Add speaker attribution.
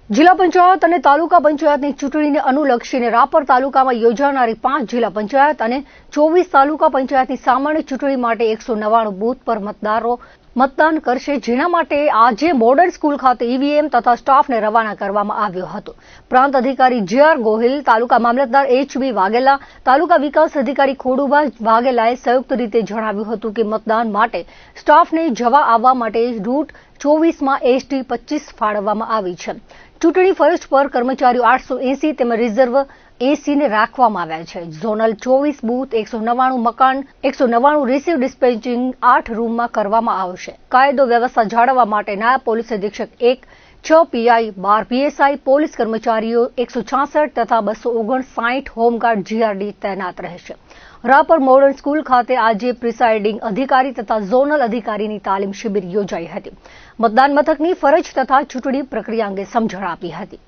Speaker 1: જિલ્લા પંચાયત અને તાલુકા પંચાયતની ચૂંટણીને અનુલક્ષીને રાપર તાલુકામાં યોજાનારી 5 જિલ્લા પંચાયત અને 24 તાલુકા પંચાયતની સામાન્ય ચૂંટણી માટે 199 બૂથ પર મતદારો મતદાન કરશે, જેના માટે આજે મોડર્ન સ્કૂલ ખાતે ઈવીએમ તથા સ્ટાફને રવાના કરવામાં આવ્યો હતો. પ્રાંત અધિકારી જે.આર. ગોહિલ, તાલુકા મામલતદાર એચ.બી. વાઘેલા, તાલુકા વિકાસ અધિકારી ખોડુભા વાઘેલાએ સંયુક્ત રીતે જણાવ્યું હતું કે મતદાન માટે સ્ટાફને જવા આવવા માટે રૂટ 24માં એસટી 25 ફાળવવામાં આવી છે. ચૂંટણી ફરજ પર કર્મચારીઓ 880 તેમજ રિઝર્વ 80 ને રાખવામાં આવ્યા છે. ઝોનલ 24 બૂથ, 199 મકાન, 199 રિસીવ ડિસ્પેચિંગ 8 રૂમમાં કરવામાં આવશે. કાયદો વ્યવસ્થા જાળવવા માટે નાયબ પોલીસ અધિક્ષક 1, 6 પીઆઈ, 12 પીએસઆઈ, પોલીસ કર્મચારીઓ 166 તથા 259 હોમગાર્ડ જીઆરડી તૈનાત રહેશે. રાપર મોડર્ન સ્કૂલ ખાતે આજે પ્રિસાઇડિંગ અધિકારી તથા ઝોનલ અધિકારીની તાલીમ શિબિર યોજાઈ હતી. મતદાન મથકની ફરજ તથા ચૂંટણી પ્રક્રિયા અંગે સમજણ આપી હતી.